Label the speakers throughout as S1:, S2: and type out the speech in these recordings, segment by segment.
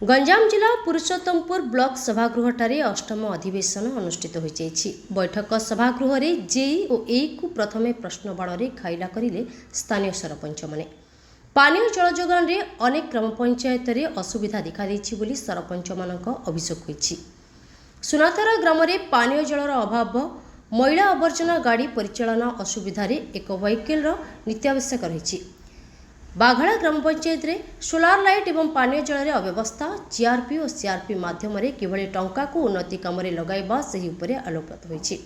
S1: गंजाम जिला पुरुषोत्तमपुर ब्लॉक सभागृह अष्टम अधिवेशन अनुष्ठित हो बैठक सभागृह में जेई और ए को प्रथमे प्रश्न बाण घाइला करें स्थानीय सरपंच मैंने पानीय जल जोगान में अनेक ग्राम पंचायत असुविधा देखा सरपंच मान अभियोग होती। सुनाथरा ग्राम में पानीय जलर अभाव मैला आवर्जना गाड़ी परिचालना असुविधा एक व्हीकल नित्यावश्यक रही। बाघड़ा ग्राम पंचायत रे सोलार लाइट एवं पानीय जल अव्यवस्था जीआरपी और सीआरपी माध्यम किभली टंका को उन्नति काम लगाइबा सही उपरे आलोकपात होईछि।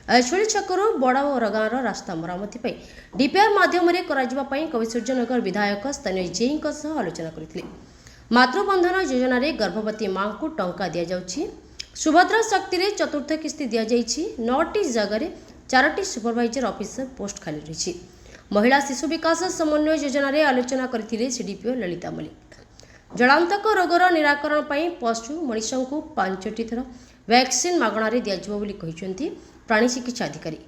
S1: ऐछोली छकरू बड़ा और गाँवर रास्ता मरामती डीपीआर माध्यम कविसूर्यनगर विधायक स्थानीय जेई आलोचना करथिले। मातृबंधन योजना रे गर्भवती मां को टंका दिया जाउछि। सुभद्रा शक्ति रे चतुर्थ किस्ती दिया जाइछि। 9टी जगह 4टी सुपरवाइजर ऑफिसर पोस्ट खाली रही। महिला शिशु विकास समन्वय योजना रे आलोचना करथिले सीडीपीओ ललिता मलिक। जलांतक रोगर निराकरण पई पशु मनीष को 5टी थर वैक्सीन मागणा रे दियाजिबो बोली कहिसंती प्राणी चिकित्सा अधिकारी।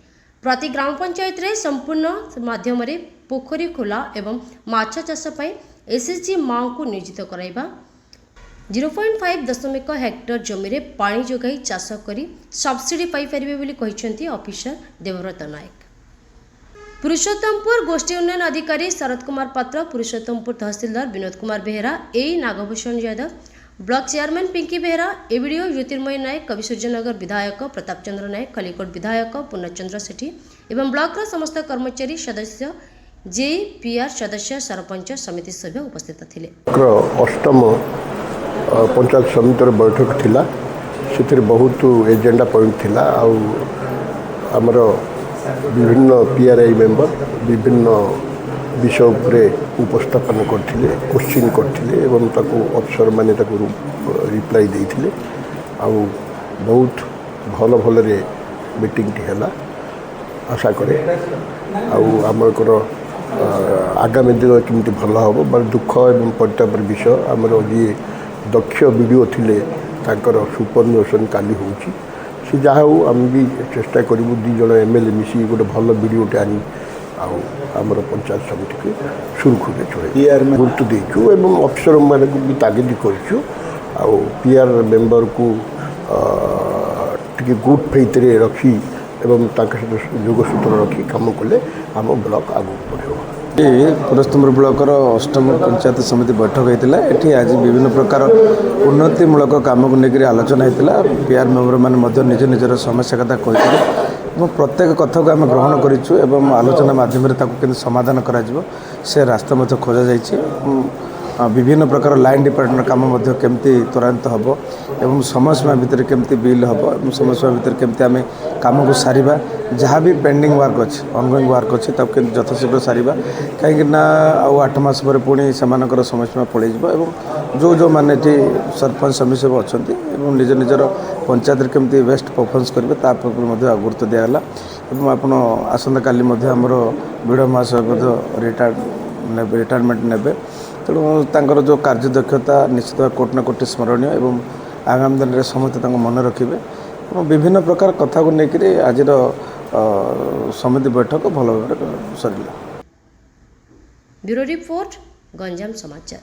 S1: प्रति ग्राम पंचायत रे संपूर्ण माध्यम रे पोखरी खोला एवं माछ चाष पई एसएसजी मां को नियोजित कराइबा 0.5 हेक्टर जमी रे पानी जोगाई चाष करी सब्सिडी पाई परिबे बोली कहिसंती ऑफिसर देवव्रत नायक। पुरुषोत्तमपुर गोष्ठी उन्नयन अधिकारी शरद कुमार पात्र, पुरुषोत्तमपुर तहसीलदार विनोद कुमार बेहेरा, ए नागभूषण यादव, ब्लॉक चेयरमैन पिंकी बेहेरा, एवीडीओ ज्योतिर्मय नायक, कविसूर्यनगर विधायक प्रताप चंद्र नायक, खलीकोट विधायक पूर्णचंद्र सेठी एवं ब्लॉक समस्त कर्मचारी सदस्य जेई पीआर सदस्य सरपंच समिति सभ्य उपस्थित थिले।
S2: अष्टम पंचायत समिति बैठक थिला, सेतिर बहुत एजेंडा पॉइंट थिला। आमर विभिन्न पीआरआई मेंबर विभिन्न विषय उपरे उपस्थापन करथिले, क्वेश्चन करथिले एवं ताको अफसर माने ताको रिप्लाई देइथिले। बहुत भल भल रे मीटिंग हैला आशा करे। आमर आगामी दिन केमती भल हम बड़े दुख एवं परितापर विषय आमर जी दक्ष वीडियो थिले तांकर सुपरनोशन काली होउची। से जहाँ हो आम भी चेष्टा करूँ 2 जन एमएलए मिसी गोटे भल वीडियोटे आनी आमर पंचायत समिति के सुरखुरे चले गुरुत्व देचु एवं अफसर मान भी तागिद करूँ। पीआर मेंबर को टी गुड फेथ रखी एवं जोगसूत्र रखी कम कले आम ब्लॉक आगे बढ़।
S3: पुरुषोत्तमपुर ब्लॉकर अष्टम पंचायत समिति बैठक होता है। आज विभिन्न प्रकार उन्नतिमूलक कम को लेकर आलोचना होता। पीआर मेंबर मैंने निज निजर समस्या कथा कही प्रत्येक कथा को आम ग्रहण करूँ आलोचना मध्यम समाधान कर रास्ता खोजा जाइए। विभिन्न प्रकार लाइन डिपार्टमेंट कम केमती त्वरान्वित हम एवं समय सीमा भितर केमती बिल हम और समय सीमा भितर केमती आम कम को सारिबा जहाँ भी पेंडिंग वर्क अच्छे ऑनगोइंग वर्क अच्छे तब के यथाशीघ्र सारिबा कहीं 8 मास पर पुणी से समय सीमा पड़े जो जो माने सरपंच समिति सब अच्छा निज निजर पंचायत केमती बेस्ट परफॉर्मेंस करेंगे गुरुत्व दिगला। आप आसंता काली आमर बीड़ महाशय रिटायरमेंट ने तेणु जो कार्यदक्षता निश्चित कोट ना कोटी स्मरणीय एवं आगामी दिन में समस्त मन रखिए। विभिन्न प्रकार कथा को लेकर आज समिति बैठक भल भाव सर।
S1: ब्यूरो रिपोर्ट गंजाम समाचार।